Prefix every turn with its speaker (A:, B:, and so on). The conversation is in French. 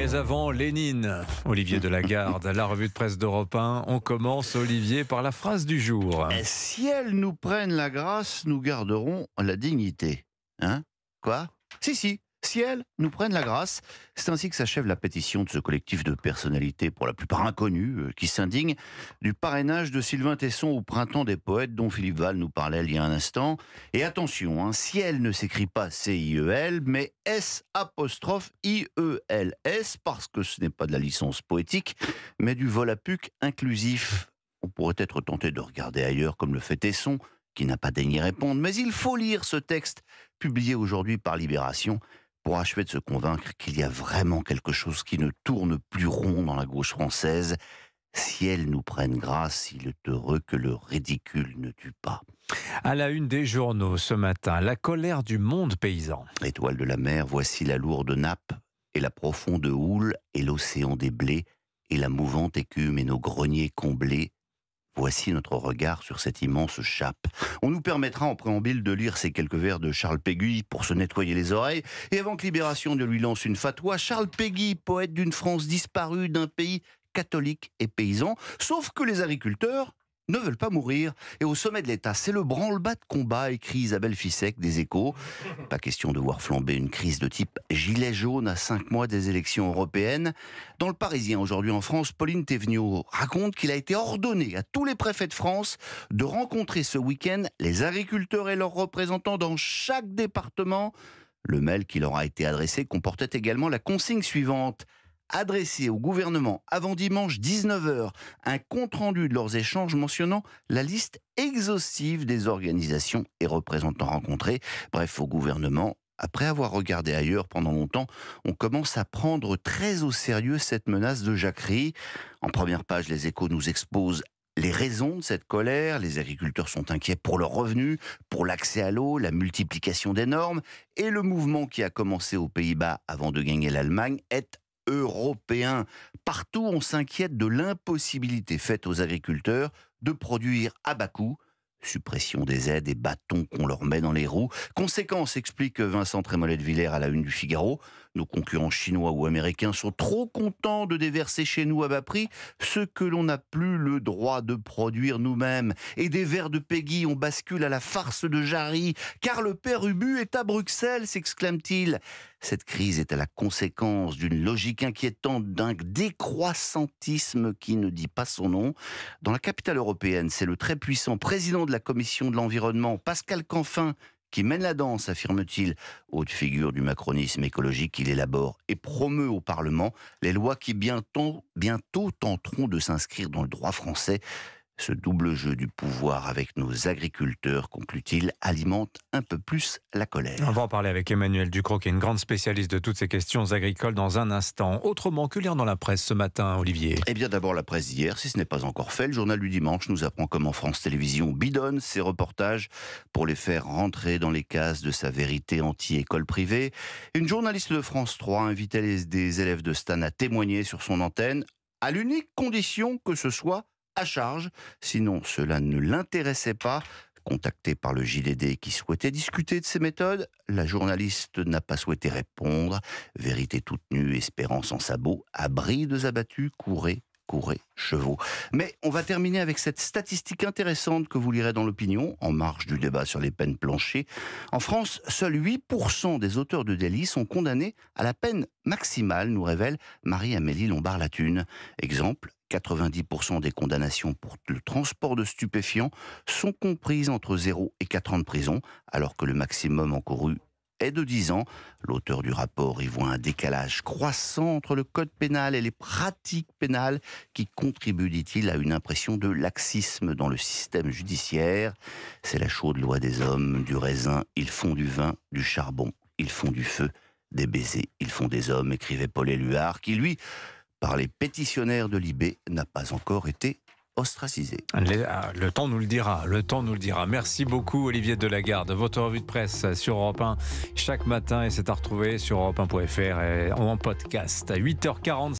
A: Mais avant Lénine, Olivier Delagarde, la revue de presse d'Europe 1. On commence, Olivier, par la phrase du jour.
B: Si elles nous prennent la grâce, nous garderons la dignité. Hein? Quoi? Si elles nous prennent la grâce. C'est ainsi que s'achève la pétition de ce collectif de personnalités, pour la plupart inconnues, qui s'indignent du parrainage de Sylvain Tesson au Printemps des Poètes, dont Philippe Val nous parlait il y a un instant. Et attention, Ciel ne s'écrit pas C-I-E-L, mais S'-I-E-L-S, parce que ce n'est pas de la licence poétique, mais du volapuc inclusif. On pourrait être tenté de regarder ailleurs, comme le fait Tesson, qui n'a pas daigné répondre, mais il faut lire ce texte, publié aujourd'hui par Libération, pour achever de se convaincre qu'il y a vraiment quelque chose qui ne tourne plus rond dans la gauche française. Si elles nous prennent grâce, il est heureux que le ridicule ne tue pas.
A: À la une des journaux ce matin, la colère du monde paysan.
B: Étoile de la mer, voici la lourde nappe, et la profonde houle, et l'océan des blés, et la mouvante écume, et nos greniers comblés. Voici notre regard sur cette immense chape. On nous permettra en préambule de lire ces quelques vers de Charles Péguy pour se nettoyer les oreilles. Et avant que Libération ne lui lance une fatwa, Charles Péguy, poète d'une France disparue, d'un pays catholique et paysan, sauf que les agriculteurs ne veulent pas mourir. Et au sommet de l'État, c'est le branle-bas de combat, écrit Isabelle Fissek des Échos. Pas question de voir flamber une crise de type gilet jaune à 5 mois des élections européennes. Dans le Parisien, aujourd'hui en France, Pauline Thévenoud raconte qu'il a été ordonné à tous les préfets de France de rencontrer ce week-end les agriculteurs et leurs représentants dans chaque département. Le mail qui leur a été adressé comportait également la consigne suivante: adresser au gouvernement avant dimanche 19h un compte-rendu de leurs échanges mentionnant la liste exhaustive des organisations et représentants rencontrés. Bref, au gouvernement, après avoir regardé ailleurs pendant longtemps, on commence à prendre très au sérieux cette menace de jacquerie. En première page, les Échos nous exposent les raisons de cette colère. Les agriculteurs sont inquiets pour leurs revenus, pour l'accès à l'eau, la multiplication des normes, et le mouvement qui a commencé aux Pays-Bas avant de gagner l'Allemagne est européen. Partout, on s'inquiète de l'impossibilité faite aux agriculteurs de produire à bas coût. Suppression des aides et bâtons qu'on leur met dans les roues. Conséquence, explique Vincent Trémollet de Villers à la une du Figaro. Nos concurrents chinois ou américains sont trop contents de déverser chez nous à bas prix ce que l'on n'a plus le droit de produire nous-mêmes. Et des vers de Péguy, on bascule à la farce de Jarry, car le père Ubu est à Bruxelles, s'exclame-t-il. Cette crise est à la conséquence d'une logique inquiétante, d'un décroissantisme qui ne dit pas son nom. Dans la capitale européenne, c'est le très puissant président de la Commission de l'Environnement, Pascal Canfin, qui mène la danse, affirme-t-il. Haute figure du macronisme écologique, il élabore et promeut au Parlement les lois qui bientôt tenteront de s'inscrire dans le droit français. Ce double jeu du pouvoir avec nos agriculteurs, conclut-il, alimente un peu plus la colère.
A: On va en parler avec Emmanuel Ducrot, qui est une grande spécialiste de toutes ces questions agricoles dans un instant. Autrement, que lire dans la presse ce matin, Olivier?
B: Eh bien d'abord la presse d'hier, si ce n'est pas encore fait. Le journal du dimanche nous apprend comment France Télévisions bidonne ses reportages pour les faire rentrer dans les cases de sa vérité anti-école privée. Une journaliste de France 3 invitait des élèves de Stan à témoigner sur son antenne, à l'unique condition que ce soit à charge, sinon cela ne l'intéressait pas. Contactée par le JDD qui souhaitait discuter de ses méthodes, la journaliste n'a pas souhaité répondre. Vérité toute nue, espérance en sabots, à brides abattues, courez, chevaux. Mais on va terminer avec cette statistique intéressante que vous lirez dans l'Opinion, en marge du débat sur les peines planchées. En France, seuls 8% des auteurs de délits sont condamnés à la peine maximale, nous révèle Marie-Amélie Lombard-Latune. Exemple, 90% des condamnations pour le transport de stupéfiants sont comprises entre 0 et 4 ans de prison, alors que le maximum encouru est de 10 ans. L'auteur du rapport y voit un décalage croissant entre le code pénal et les pratiques pénales qui contribuent, dit-il, à une impression de laxisme dans le système judiciaire. C'est la chaude loi des hommes, du raisin, ils font du vin, du charbon, ils font du feu, des baisers, ils font des hommes, écrivait Paul Éluard, qui lui, par les pétitionnaires de Libé, n'a pas encore été ostracisé.
A: Le temps nous le dira. Merci beaucoup, Olivier Delagarde. Votre revue de presse sur Europe 1 chaque matin, et c'est à retrouver sur europe1.fr et en podcast à 8h40.